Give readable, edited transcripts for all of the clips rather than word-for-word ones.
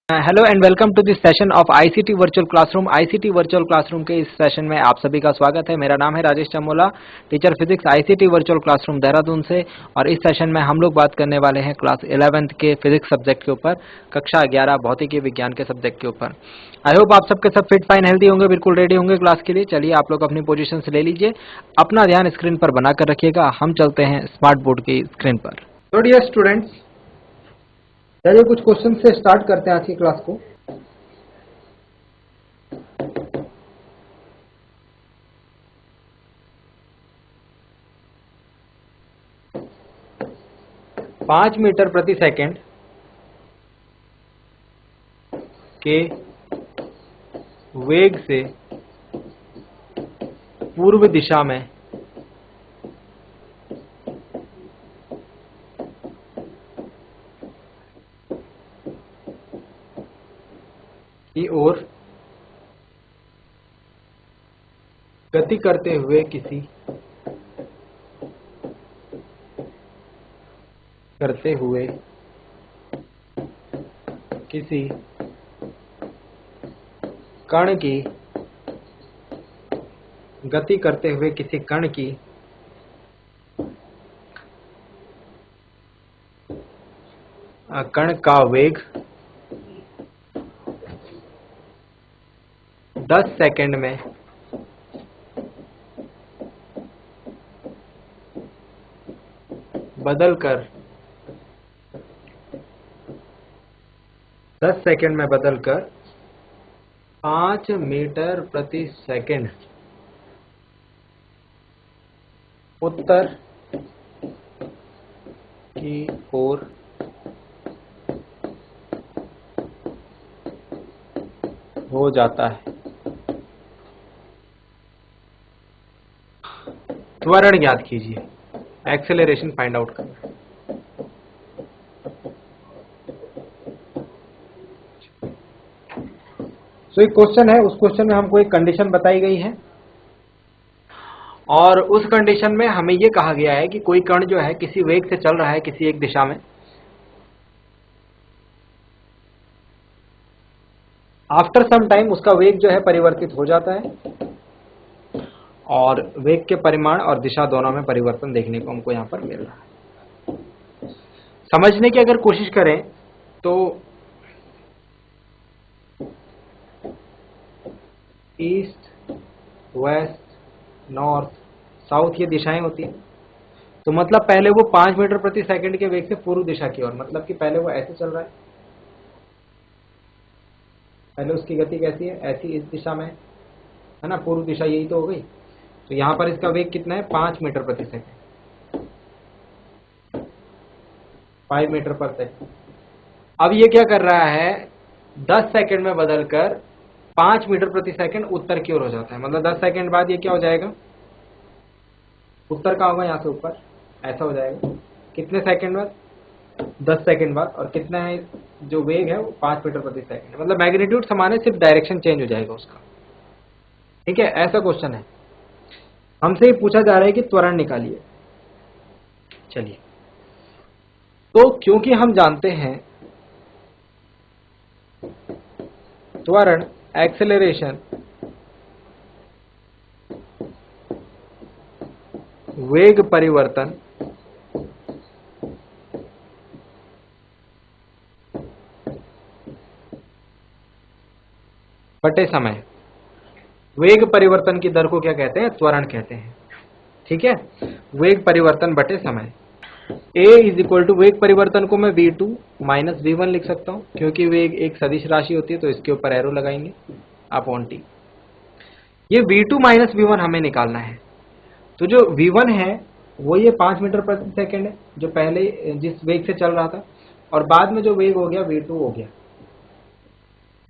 Hello and welcome to this session of ICT virtual classroom. ICT virtual classroom के इस session में आप सभी का स्वागत है। मेरा नाम है Rajesh Chamola, teacher physics ICT virtual classroom Dehradun से। और इस सेशन में हम लोग बात करने वाले हैं क्लास 11th के फिजिक्स सब्जेक्ट के ऊपर, कक्षा 11 भौतिकी विज्ञान के सब्जेक्ट के ऊपर। आई होप आप सबके सब फिट फाइन हेल्दी होंगे, बिल्कुल रेडी होंगे क्लास के लिए। चलिए आप लोग अपनी पोजिशन ले लीजिए, अपना ध्यान स्क्रीन पर बनाकर रखिएगा। हम चलते हैं स्मार्ट बोर्ड की स्क्रीन पर। तो डियर स्टूडेंट्स, चलिए कुछ क्वेश्चन से स्टार्ट करते हैं आज की क्लास को। पाँच मीटर प्रति सेकंड के वेग से पूर्व दिशा में की ओर गति करते हुए किसी कण की गति करते हुए किसी कण की कण का वेग 10 सेकंड में बदलकर 5 मीटर प्रति सेकंड उत्तर की ओर हो जाता है। त्वरण ज्ञात कीजिए, एक्सेलरेशन फाइंड आउट करना। तो एक क्वेश्चन है, उस क्वेश्चन में हमको एक कंडीशन बताई गई है और उस कंडीशन में हमें यह कहा गया है कि कोई कण जो है किसी वेग से चल रहा है किसी एक दिशा में। आफ्टर सम टाइम उसका वेग जो है परिवर्तित हो जाता है और वेग के परिमाण और दिशा दोनों में परिवर्तन देखने को हमको यहां पर मिल रहा है। समझने की अगर कोशिश करें तो ईस्ट, वेस्ट, नॉर्थ, साउथ ये दिशाएं होती हैं। तो मतलब पहले वो 5 मीटर प्रति सेकंड के वेग से पूर्व दिशा की ओर, मतलब कि पहले वो ऐसे चल रहा है, पहले उसकी गति कैसी है, ऐसी इस दिशा में है ना, पूर्व दिशा यही तो हो गई। तो यहां पर इसका वेग कितना है, 5 मीटर प्रति सेकंड, 5 मीटर पर सेकंड। अब ये क्या कर रहा है, 10 सेकंड में बदलकर 5 मीटर प्रति सेकंड उत्तर की ओर हो जाता है। मतलब 10 सेकंड बाद ये क्या हो जाएगा, उत्तर का होगा, यहां से ऊपर ऐसा हो जाएगा। कितने सेकंड बाद, 10 सेकंड बाद। और कितना है जो वेग है वो 5 मीटर प्रति सेकंड। मतलब मैग्नीट्यूड समान है, सिर्फ डायरेक्शन चेंज हो जाएगा उसका। ठीक है, ऐसा क्वेश्चन है। हमसे ही पूछा जा रहा है कि त्वरण निकालिए। चलिए, तो क्योंकि हम जानते हैं त्वरण एक्सेलरेशन वेग परिवर्तन बटे समय, वेग परिवर्तन की दर को क्या कहते हैं, त्वरण कहते हैं। ठीक है, वेग परिवर्तन बटे समय। a इज इक्वल टू, वेग परिवर्तन को मैं v2 माइनस v1 लिख सकता हूं, क्योंकि वेग एक सदिश राशि होती है तो इसके ऊपर एरो लगाएंगे अपॉन t। ये v2 माइनस v1 हमें निकालना है। तो जो v1 है वो ये 5 मीटर प्रति सेकंड है, जो पहले जिस वेग से चल रहा था, और बाद में जो वेग हो गया v2 हो गया।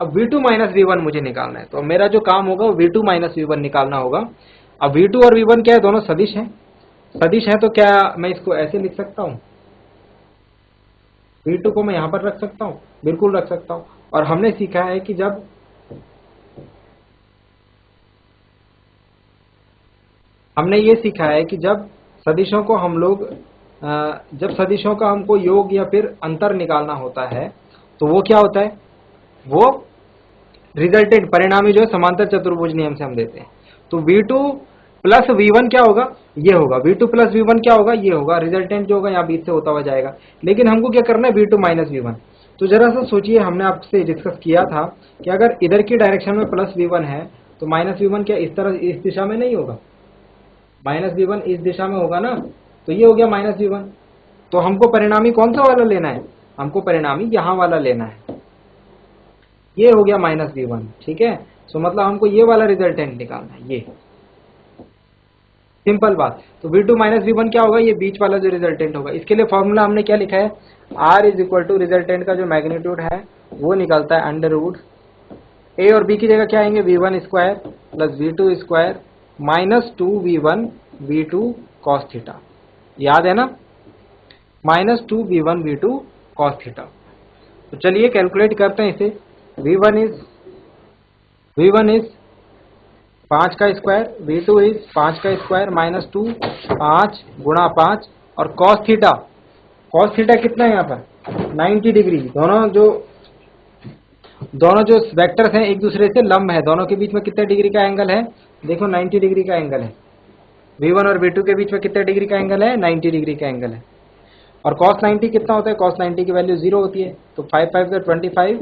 अब v2 माइनस v1 मुझे निकालना है, तो मेरा जो काम होगा वो v2 माइनस v1 निकालना होगा। अब v2 और v1 क्या है, दोनों सदिश हैं। सदिश है तो क्या मैं इसको ऐसे लिख सकता हूं, v2 को मैं यहां पर रख सकता हूं, बिल्कुल रख सकता हूं। और हमने सीखा है कि जब हमने ये सीखा है कि जब सदिशों को हम लोग जब सदिशों का हमको योग या फिर अंतर निकालना होता है तो वो क्या होता है, वो रिजल्टेंट परिणामी जो है समांतर चतुर्भुज नियम से हम देते हैं। तो V2 प्लस V1 क्या होगा, ये होगा। V2 प्लस V1 क्या होगा, ये होगा। रिजल्टेंट जो होगा यहाँ बीच से होता हुआ जाएगा। लेकिन हमको क्या करना है, V2 माइनस V1। तो जरा सा सोचिए, हमने आपसे डिस्कस किया था कि अगर इधर की डायरेक्शन में प्लस V1 है तो माइनस V1 क्या इस तरह इस दिशा में नहीं होगा, माइनस V1 इस दिशा में होगा ना। तो ये हो गया माइनस V1। तो हमको परिणामी कौन सा वाला लेना है, हमको परिणामी यहां वाला लेना है, ये हो गया माइनस V1। ठीक है, तो मतलब हमको ये वाला रिजल्टेंट निकालना है, ये सिंपल बात। तो V2 माइनस V1 क्या होगा, ये बीच वाला जो रिजल्टेंट होगा। इसके लिए फॉर्मूला हमने क्या लिखा है, R is equal to resultant का जो मैग्नीट्यूड है वो निकलता है अंडर रूट A और B की जगह क्या आएंगे, V1 square plus V2 square minus 2V1 V2 cos theta. याद है ना, minus 2V1 V2 cos theta. तो चलिए कैलकुलेट करते हैं इसे। V1 इज 5 का स्क्वायर, V2 इज 5 का स्क्वायर माइनस 2, 5 गुणा 5 और कॉस थीटा कितना है यहाँ पर 90 डिग्री। दोनों जो वेक्टर्स हैं एक दूसरे से लंब है, दोनों के बीच में कितने डिग्री का एंगल है, देखो 90 डिग्री का एंगल है। V1 और V2 के बीच में कितने डिग्री का एंगल है, 90 डिग्री का एंगल है। और cos 90 कितना होता है, cos 90 की वैल्यू 0 होती है। तो 5 5 25,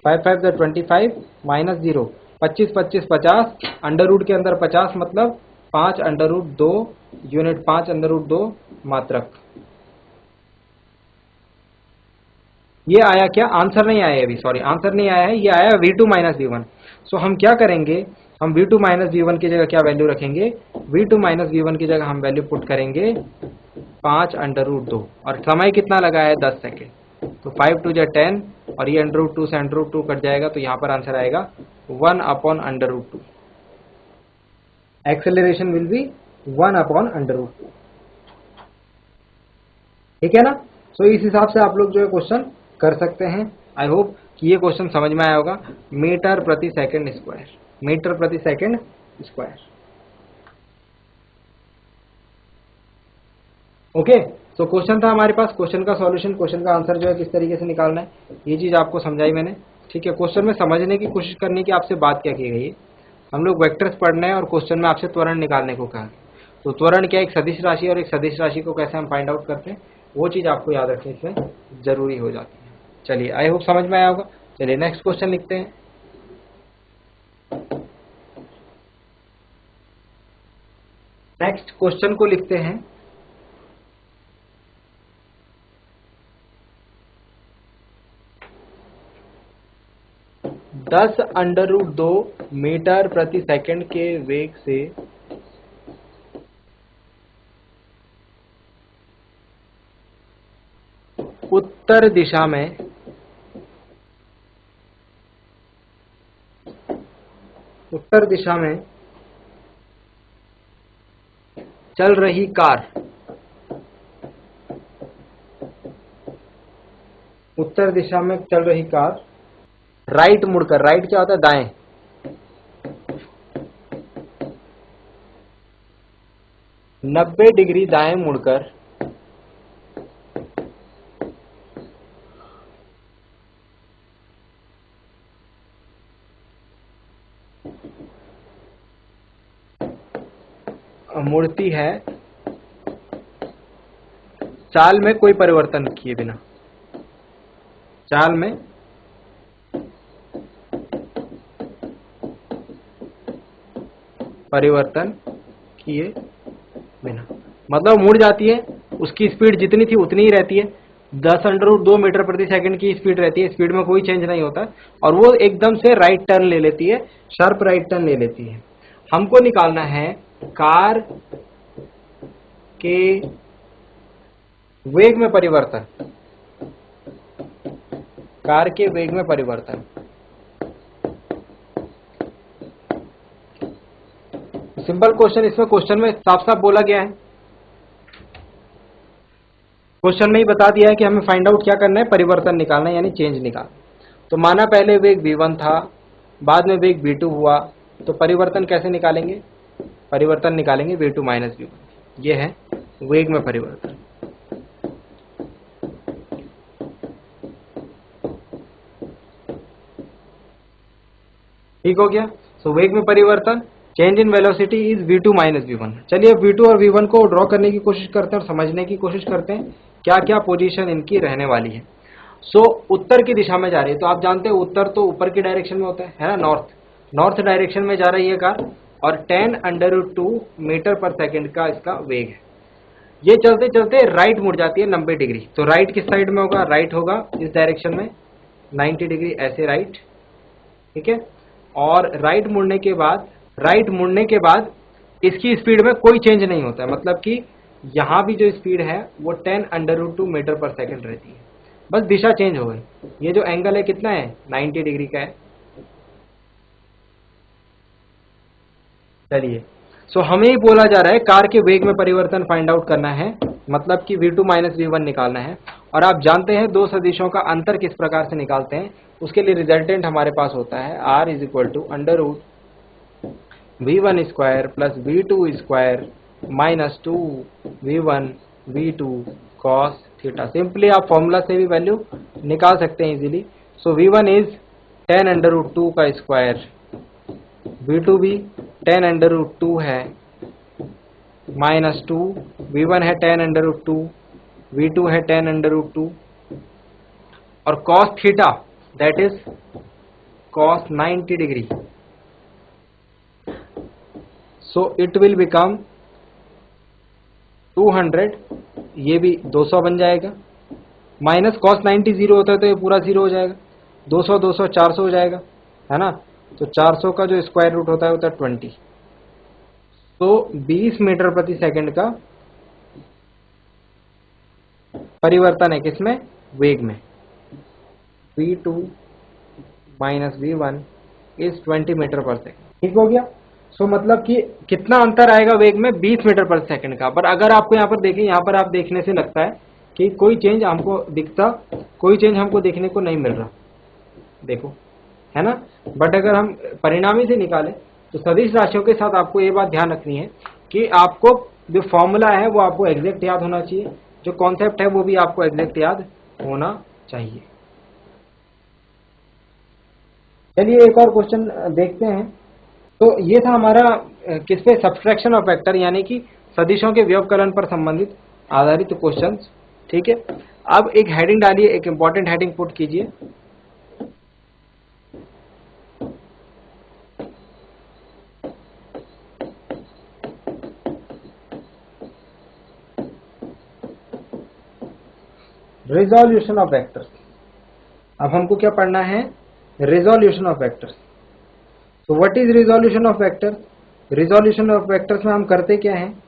5 5 25 माइनस 0, 25 25 50, अंडर रूट के अंदर 50 मतलब 5 under root 2 unit 5 under root 2 मात्रक। ये आया क्या, आंसर नहीं आया अभी, सॉरी आंसर नहीं आया है, ये आया V2 माइनस V1। सो हम क्या करेंगे, हम V2 माइनस V1 की जगह क्या वैल्यू रखेंगे, V2 माइनस V1 की जगह हम वैल्यू पुट करेंगे 5 अंडर रूट 2 और समय कितना लगा है 10 सेकेंड। तो 5 2 जा 10 और ये अंडर रूट 2 से अंडर रूट 2 कट जाएगा, तो यहाँ पर आंसर आएगा 1 upon under root 2। Acceleration will be 1 upon under root 2। ठीक है ना। सो इस हिसाब से आप लोग जो है क्वेश्चन कर सकते हैं। आई होप कि ये क्वेश्चन समझ में आया होगा। मीटर प्रति सेकंड स्क्वायर, मीटर प्रति सेकंड स्क्वायर। ओके, तो क्वेश्चन था हमारे पास, क्वेश्चन का सॉल्यूशन, क्वेश्चन का आंसर जो है किस तरीके से निकालना है, ये चीज आपको समझाई मैंने। ठीक है, क्वेश्चन में समझने की कोशिश करने की आपसे बात क्या की गई है, हम लोग वेक्टर्स पढ़ने हैं और क्वेश्चन में आपसे त्वरण निकालने को कहा। तो त्वरण क्या, एक सदिश राशि और एक सदिश राशि को कैसे हम फाइंड आउट करते हैं, वो चीज आपको याद रखनी इसमें जरूरी हो जाती है। चलिए, आई होप समझ में आया होगा। चलिए नेक्स्ट क्वेश्चन लिखते हैं। नेक्स्ट क्वेश्चन को लिखते हैं, दस अंडर रूट 2 मीटर प्रति सेकंड के वेग से उत्तर दिशा में चल रही कार, उत्तर दिशा में चल रही कार राइट मुड़कर, राइट क्या होता है दाएं, 90 डिग्री दाएं मुड़कर मुड़ती है चाल में कोई परिवर्तन किए बिना, चाल में परिवर्तन किए बिना, मतलब मुड़ जाती है, उसकी स्पीड जितनी थी उतनी ही रहती है, 10 अंडर रूट 2 मीटर प्रति सेकंड की स्पीड रहती है, स्पीड में कोई चेंज नहीं होता और वो एकदम से राइट टर्न ले लेती है, शार्प राइट टर्न ले लेती है। हमको निकालना है कार के वेग में परिवर्तन, कार के वेग में परिवर्तन। सिंपल क्वेश्चन, इसमें क्वेश्चन में साफ साफ बोला गया है, क्वेश्चन में ही बता दिया है कि हमें फाइंड आउट क्या करना है, परिवर्तन निकालना है, यानी चेंज निकालना। तो माना पहले वेग v1 था, बाद में वेग v2 हुआ, तो परिवर्तन कैसे निकालेंगे, परिवर्तन निकालेंगे v2 माइनस v1। ये है वेग में परिवर्तन। ठीक हो गया। सो वेग में परिवर्तन, change in velocity is v2 minus v1। चलिए v2 और v1 को ड्रॉ करने की कोशिश करते हैं और समझने की कोशिश करते हैं क्या क्या पोजीशन इनकी रहने वाली है। सो उत्तर की दिशा में जा रही है, तो आप जानते हैं उत्तर तो ऊपर की डायरेक्शन में होता है ना, नॉर्थ। नॉर्थ डायरेक्शन में जा रही है कार और 10√2 मीटर पर सेकंड का इसका वेग है। ये चलते चलते राइट मुड़ जाती है 90 डिग्री। तो राइट किस साइड में होगा? राइट होगा इस डायरेक्शन में 90 डिग्री, ऐसे राइट। ठीक है। और राइट मुड़ने के बाद इसकी स्पीड में कोई चेंज नहीं होता है, मतलब कि यहां भी जो स्पीड है वो 10√2 मीटर पर सेकंड रहती है, बस दिशा चेंज हो गई। ये जो एंगल है कितना है? 90 डिग्री का है। चलिए, सो हमें ही बोला जा रहा है कार के वेग में परिवर्तन फाइंड आउट करना है, मतलब कि v2 माइनस v1 निकालना है। और आप जानते हैं दो सदिशों का अंतर किस प्रकार से निकालते हैं। उसके लिए रिजल्टेंट हमारे पास होता है r is equal to under root v1 square plus v2 square minus 2v1 v2 cos theta. Simply आप फॉर्मूला से भी वैल्यू निकाल सकते हैं इजीली। सो v1 इज 10√2 का स्क्वायर, v2 भी 10√2 है, माइनस 2, v1 है 10√2, v2 है 10√2 और cos theta that is cos 90 degree. So it will become 200, ये भी 200 बन जाएगा, माइनस cos 90 जीरो होता है तो ये पूरा जीरो हो जाएगा, 200 200 400 हो जाएगा, है ना। तो 400 का जो स्क्वायर रूट होता है 20। तो 20 मीटर प्रति सेकंड का परिवर्तन है किसमें? वेग में। v2 minus v1 is 20 metre per second. ठीक हो गया। सो मतलब कि कितना अंतर आएगा वेग में? 20 मीटर पर सेकंड का। पर अगर आपको यहाँ पर देखें, यहाँ पर आप देखने से लगता है कि कोई चेंज हमको दिखता, कोई चेंज हमको देखने को नहीं मिल रहा, देखो, है ना। बट अगर हम परिणामी से निकालें तो सदिश राशियों के साथ आपको ये बात ध्यान रखनी है कि आपको जो फॉर्मूला है वो आपको एग्जैक्ट याद होना चाहिए, जो कॉन्सेप्ट है वो भी आपको एग्जैक्ट याद होना चाहिए। चलिए एक और क्वेश्चन देखते हैं। तो ये था हमारा किस पे? सब्सट्रैक्शन ऑफ वेक्टर, यानी कि सदिशों के व्यवकलन पर संबंधित आधारित क्वेश्चन। ठीक है। अब एक हेडिंग डालिए, एक इंपॉर्टेंट हेडिंग पुट कीजिए। Resolution of vectors. अब हमको क्या पढ़ना है? Resolution of vectors. तो what is resolution of vectors? Resolution of vectors में हम करते क्या हैं?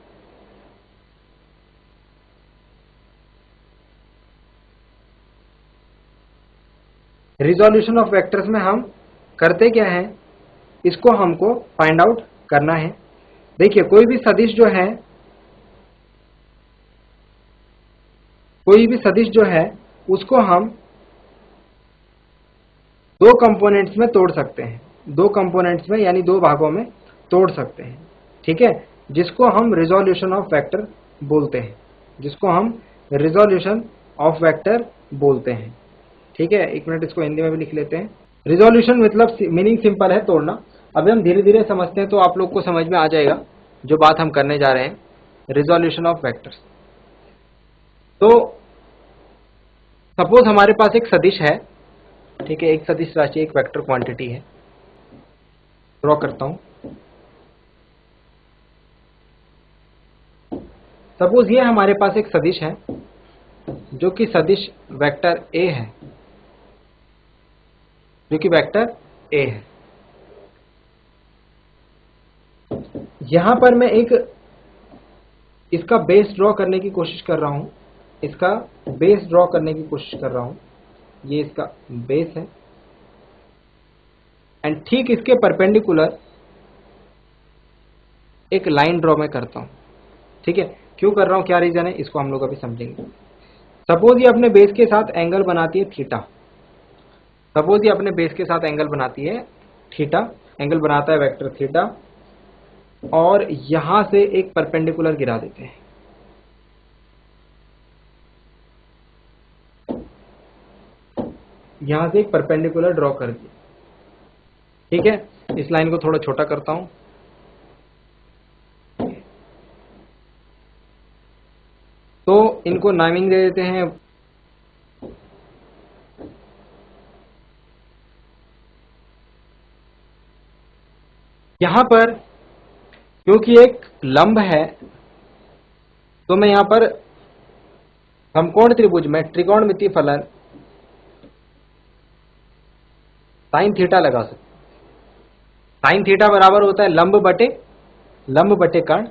रिजोल्यूशन ऑफ वेक्टर्स में हम करते क्या है, इसको हमको फाइंड आउट करना है। देखिए कोई भी सदिश जो है उसको हम दो कंपोनेंट्स में तोड़ सकते हैं, दो कंपोनेंट्स में यानी दो भागों में तोड़ सकते हैं। ठीक है, जिसको हम रिजोल्यूशन ऑफ वेक्टर बोलते हैं, जिसको हम रिजोल्यूशन ऑफ वेक्टर बोलते हैं। ठीक है, एक मिनट इसको हिंदी में भी लिख लेते हैं। रिजोल्यूशन मतलब मीनिंग सिंपल है, तोड़ना। अभी हम धीरे धीरे समझते हैं तो आप लोग को समझ में आ जाएगा जो बात हम करने जा रहे हैं, रिजोल्यूशन ऑफ वेक्टर्स। तो सपोज हमारे पास एक सदिश है, ठीक है, एक सदिश राशि, एक वेक्टर क्वांटिटी है। ड्रॉ करता हूं। सपोज ये हमारे पास एक सदिश है जो कि सदिश वेक्टर ए है, जो कि वेक्टर ए है। यहां पर मैं एक इसका बेस ड्रॉ करने की कोशिश कर रहा हूं, इसका बेस ड्रॉ करने की कोशिश कर रहा हूं। ये इसका बेस है एंड ठीक इसके परपेंडिकुलर एक लाइन ड्रॉ मैं करता हूं। ठीक है, क्यों कर रहा हूं, क्या रीजन है, इसको हम लोग अभी समझेंगे। सपोज ये अपने बेस के साथ एंगल बनाती है थीटा। सपोज ये अपने बेस के साथ एंगल बनाती है थीटा, एंगल बनाता है वेक्टर थीटा, और यहां से एक परपेंडिकुलर गिरा देते हैं। यहां से एक परपेंडिकुलर ड्रॉ कर दिया। ठीक है, इस लाइन को थोड़ा छोटा करता हूं। तो इनको नामिंग दे देते हैं यहां पर, क्योंकि एक लंब है तो मैं यहां पर समकोण त्रिभुज में त्रिकोणमितीय फलन साइन थीटा लगा सकते। साइन थीटा बराबर होता है लंब बटे कर्ण।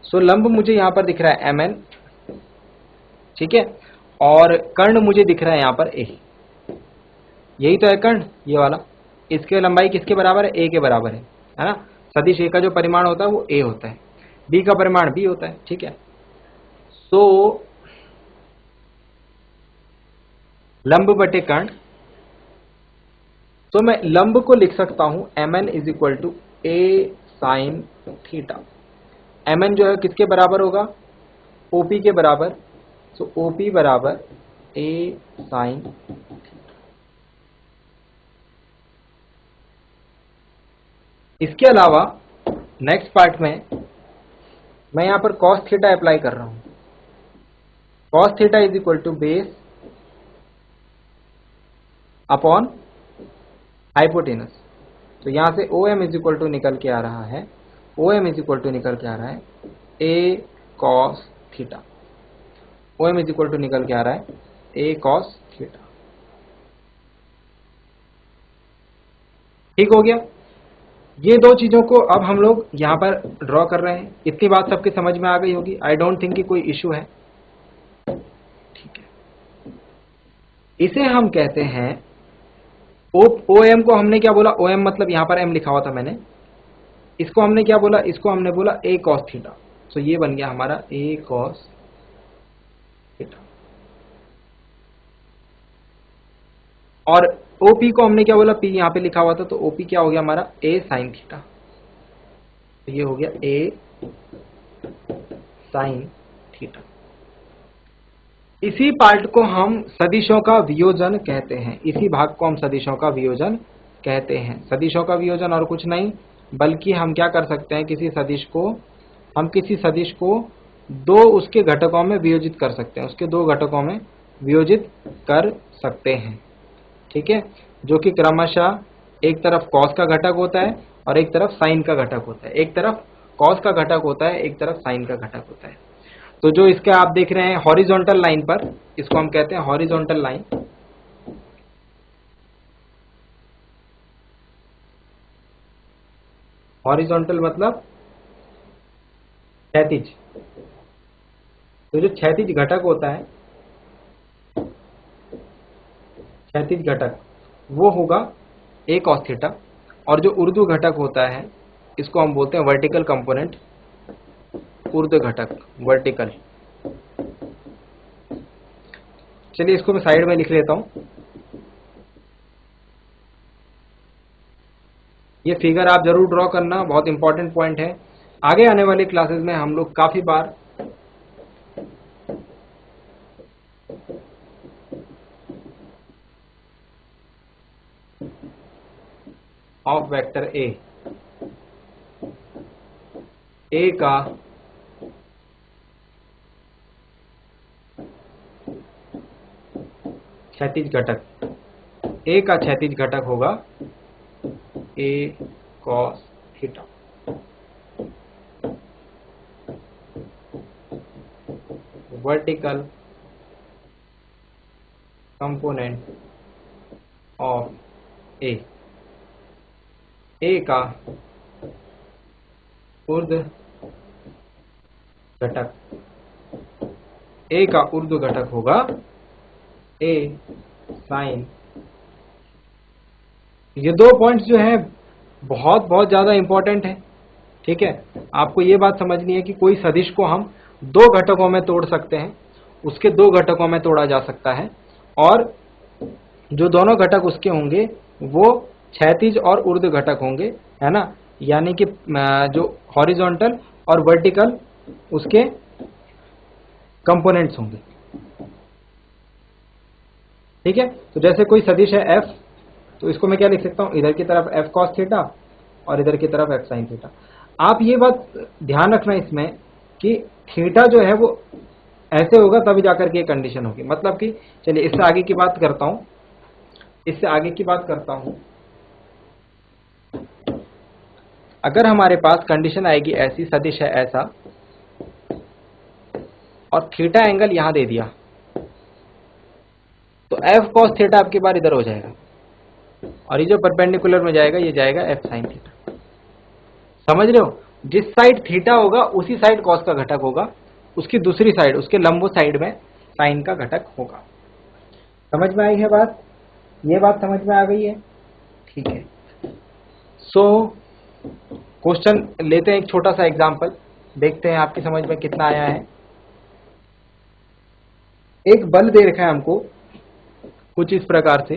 सो लंब मुझे यहां पर दिख रहा है mn, ठीक है, और कर्ण मुझे दिख रहा है यहां पर a। यही तो है कर्ण, ये वाला। इसके लंबाई किसके बराबर है? a के बराबर है ना। सदिश a का जो परिमाण होता है वो a होता है, b का परिमाण b होता है, ठीक है। सो लंब बटे कर्ण, तो मैं लंब को लिख सकता हूं mn is equal to a sine theta. mn जो है किसके बराबर होगा? OP के बराबर। सो OP बराबर a साइन थीटा। इसके अलावा नेक्स्ट पार्ट में मैं यहां पर cos थीटा अप्लाई कर रहा हूं। cos theta is equal to base upon hypotenuse. तो यहां से OM इज इक्वल टू निकल के आ रहा है, OM इज इक्वल टू निकल के आ रहा है a cos theta. OM is equal to निकल के आ रहा है a cos थीटा। ठीक हो गया। ये दो चीजों को अब हम लोग यहां पर ड्रॉ कर रहे हैं। इतनी बात सबकी समझ में आ गई होगी। आई डोंट थिंक कि कोई इश्यू है, ठीक है। इसे हम कहते हैं OM को हमने क्या बोला? OM मतलब यहां पर M लिखा हुआ था मैंने। इसको हमने क्या बोला? इसको हमने बोला a cos थीटा। तो ये बन गया हमारा a cos थीटा। और OP को हमने क्या बोला? P यहां पे लिखा हुआ था, तो OP क्या हो गया हमारा? a sin theta. तो ये हो गया a sin थीटा। इसी पार्ट को हम सदिशों का वियोजन कहते हैं। इसी भाग को हम सदिशों का वियोजन कहते हैं। सदिशों का वियोजन और कुछ नहीं, बल्कि हम क्या कर सकते हैं? किसी सदिश को दो उसके घटकों में वियोजित कर सकते हैं। उसके दो घटकों में वियोजित कर सकते हैं, ठीक है, जो कि क्रमशः एक तरफ cos का घटक होता है और एक तरफ sin का घटक होता है। एक तरफ cos का घटक होता है, एक तरफ sin का घटक होता है। तो जो इसका आप देख रहे हैं हॉरिजॉन्टल लाइन पर, इसको हम कहते हैं हॉरिजॉन्टल लाइन। हॉरिजॉन्टल मतलब क्षैतिज। तो जो क्षैतिज घटक होता है, क्षैतिज घटक वो होगा a cos थीटा, और जो ऊर्ध्व घटक होता है इसको हम बोलते हैं वर्टिकल कंपोनेंट, ऊर्ध्व घटक, वर्टिकल। चलिए इसको मैं साइड में लिख लेता हूं। ये फिगर आप जरूर ड्रॉ करना, बहुत इंपॉर्टेंट पॉइंट है। आगे आने वाले क्लासेस में हम लोग काफी बार ऑफ वेक्टर ए का क्षैतिज घटक, a का क्षैतिज घटक होगा a cos theta. Vertical component of a का ऊर्ध्व घटक, a का ऊर्ध्व घटक होगा a sin। ये दो पॉइंट्स जो है बहुत ज्यादा इंपॉर्टेंट है, ठीक है। आपको ये बात समझनी है कि कोई सदिश को हम दो घटकों में तोड़ सकते हैं, उसके दो घटकों में तोड़ा जा सकता है, और जो दोनों घटक उसके होंगे वो क्षैतिज और ऊर्ध्व घटक होंगे, है ना। यानी कि जो हॉरिजॉन्टल और वर्टिकल उसके कंपोनेंट्स होंगे, ठीक है। तो जैसे कोई सदिश है f, तो इसको मैं क्या लिख सकता हूं? इधर की तरफ f cos थीटा और इधर की तरफ एफ साइन थीटा। आप ये बात ध्यान रखना इसमें कि थीटा जो है वो ऐसे होगा तभी जाकर के कंडीशन होगी। मतलब कि चलिए इससे आगे की बात करता हूं, अगर हमारे पास कंडीशन आएगी ऐसी, सदिश है ऐसा, और थीटा एंगल यहां दे दिया, तो एफ कॉस थीटा आपकी बार इधर हो जाएगा, और ये जो परपेंडिकुलर में जाएगा ये जाएगा एफ साइन थीटा। समझ रहे हो? जिस साइड थीटा होगा उसी साइड कॉस का घटक होगा, उसकी दूसरी साइड, उसके लंबो साइड में साइन का घटक होगा। समझ में आई है बात? ये बात समझ में आ गई है? ठीक है। सो क्वेश्चन लेते हैं, एक छोटा सा एग्जांपल देखते हैं आपकी समझ में कितना आया है। एक बल दे रखा है हमको कुछ इस प्रकार से,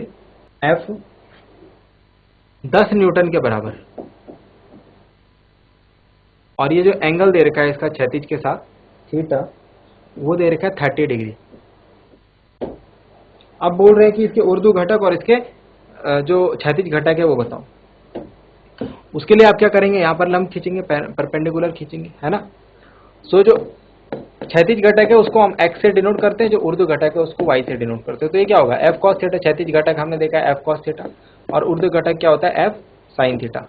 F 10 न्यूटन के बराबर, और ये जो एंगल दे रखा है इसका क्षैतिज के साथ थीटा, वो दे रखा है 30 डिग्री। अब बोल रहे हैं कि इसके ऊर्ध्व घटक और इसके जो क्षैतिज घटक है वो बताओ। उसके लिए आप क्या करेंगे, यहां पर लंब खींचेंगे, परपेंडिकुलर खींचेंगे, है ना। सो जो क्षैतिज घटक है उसको हम x से डिनोट करते हैं, जो ऊर्ध्व घटक है उसको y से डिनोट करते हैं। तो ये क्या होगा, f cos थीटा, क्षैतिज घटक हमने देखा है f cos थीटा, और ऊर्ध्व घटक क्या होता है f sin थीटा,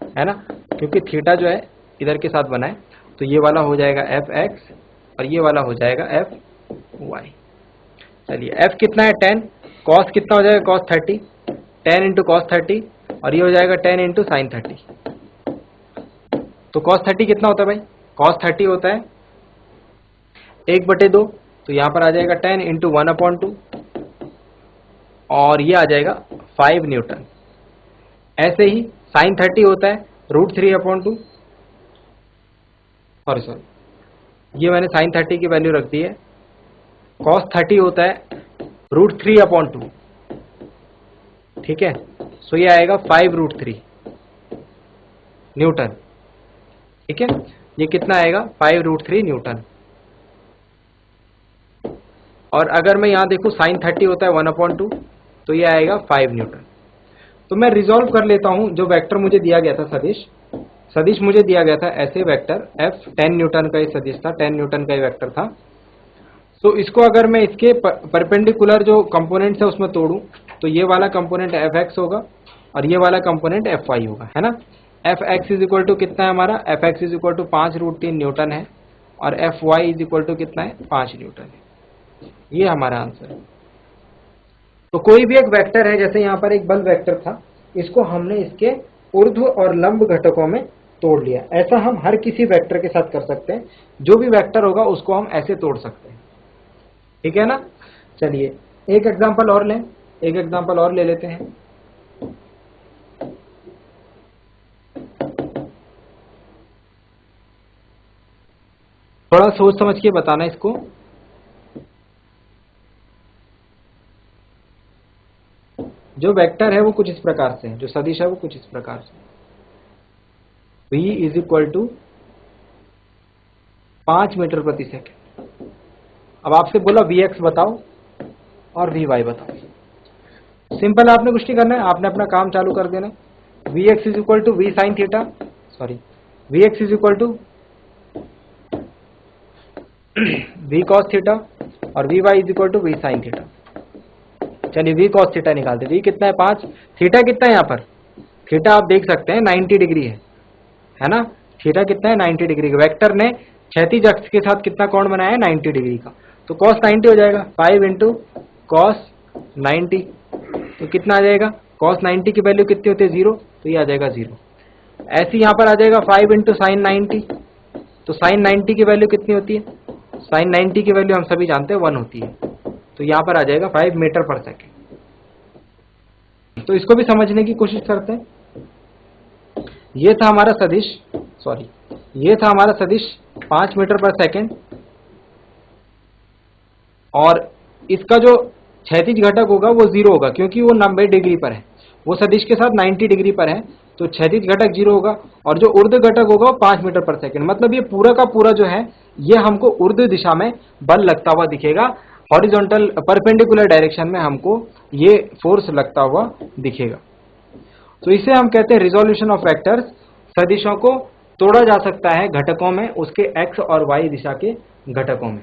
है ना। क्योंकि थीटा जो है इधर के साथ बना है, तो ये वाला हो जाएगा fx और ये वाला हो जाएगा fy। चलिए f कितना है 10, cos कितना हो जाएगा cos 30, 10 इंटू cos 30, और ये हो जाएगा 10 इंटू साइन 30। तो cos 30 कितना होता है भाई, cos 30 होता है 1/2, तो यहां पर आ जाएगा 10 इंटू 1/2, और ये आ जाएगा 5 न्यूटन। ऐसे ही साइन 30 होता है √3/2, सॉरी ये मैंने साइन 30 की वैल्यू रख दी है। cos 30 होता है √3/2, ठीक है। सो ये आएगा 5√3 न्यूटन, ठीक है। ये कितना आएगा 5√3 न्यूटन। और अगर मैं यहां देखूं साइन 30 होता है 1/2, तो ये आएगा 5 न्यूटन। तो मैं रिजॉल्व कर लेता हूं, जो वेक्टर मुझे दिया गया था, सदिश मुझे दिया गया था ऐसे वेक्टर f 10 न्यूटन का ही सदिश था, 10 न्यूटन का ही वेक्टर था। तो इसको अगर मैं इसके परपेंडिकुलर जो कंपोनेंट्स है उसमें तोड़ूं, तो ये वाला कंपोनेंट fx होगा और ये वाला कंपोनेंट fy होगा, है ना। fx इज इक्वल टू कितना है हमारा, fx is equal to 5√3 newton है, और fy इज इक्वल टू कितना है 5 न्यूटन है। ये हमारा आंसर है। तो कोई भी एक वेक्टर है, जैसे यहाँ पर एक बल वेक्टर था, इसको हमने इसके ऊर्ध्व और लंब घटकों में तोड़ लिया। ऐसा हम हर किसी वेक्टर के साथ कर सकते हैं, जो भी वेक्टर होगा उसको हम ऐसे तोड़ सकते हैं, ठीक है ना। चलिए एक एग्जांपल और ले लेते हैं। थोड़ा सोच समझ के बताना इसको। जो वेक्टर है वो कुछ इस प्रकार से है, जो सदिश है वो कुछ इस प्रकार से, v is equal to 5 metre प्रति सेकेंड। अब आपसे बोला vx बताओ और vy बताओ। सिंपल, आपने कुछ नहीं करना है, आपने अपना काम चालू कर देना। vx is equal to v sine theta, vx is equal to v cos theta, और vy is equal to v sine theta. चलिए v cos थीटा निकालते। v कितना है 5, थीटा कितना है यहाँ पर, थीटा आप देख सकते हैं 90 डिग्री है ना। थीटा कितना है 90 डिग्री का। वेक्टर ने क्षैतिज अक्ष के साथ कितना कोण बनाया है 90 डिग्री का, तो cos 90 हो जाएगा 5 इंटू cos 90, तो कितना आ जाएगा, cos 90 की वैल्यू कितनी होती है 0, तो ये आ जाएगा 0। ऐसे यहाँ पर आ जाएगा 5 इंटू साइन 90, तो साइन 90 की वैल्यू कितनी होती है, साइन 90 की वैल्यू हम सभी जानते हैं 1 होती है, तो यहाँ पर आ जाएगा 5 मीटर पर सेकेंड। तो इसको भी समझने की कोशिश करते हैं। ये था हमारा सदिश 5 मीटर पर सेकेंड, और इसका जो क्षैतिज घटक होगा वो 0 होगा, क्योंकि वो 90 डिग्री पर है, वो सदिश के साथ 90 डिग्री पर है, तो क्षैतिज घटक 0 होगा, और जो ऊर्ध्व घटक होगा वो 5 मीटर पर सेकेंड। मतलब ये पूरा का पूरा जो है ये हमको ऊर्ध्व दिशा में बल लगता हुआ दिखेगा, हॉरिजॉन्टल परपेंडिकुलर डायरेक्शन में हमको ये फोर्स लगता हुआ दिखेगा। तो इसे हम कहते हैं रिजोल्यूशन ऑफ वेक्टर्स। सदिशों को तोड़ा जा सकता है घटकों में, उसके x और y दिशा के घटकों में।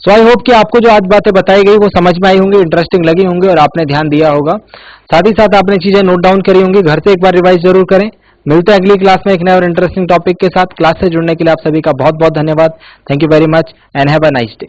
सो आई होप कि आपको जो आज बातें बताई गई वो समझ में आई होंगी, इंटरेस्टिंग लगी होंगी और आपने ध्यान दिया होगा। साथ ही साथ आपने चीजें नोट डाउन करी होंगी, घर से एक बार रिवाइज जरूर करें। मिलते हैं अगली क्लास में एक नए और इंटरेस्टिंग टॉपिक के साथ। क्लास से जुड़ने के लिए आप सभी का बहुत बहुत धन्यवाद। Thank you very much and have a nice day.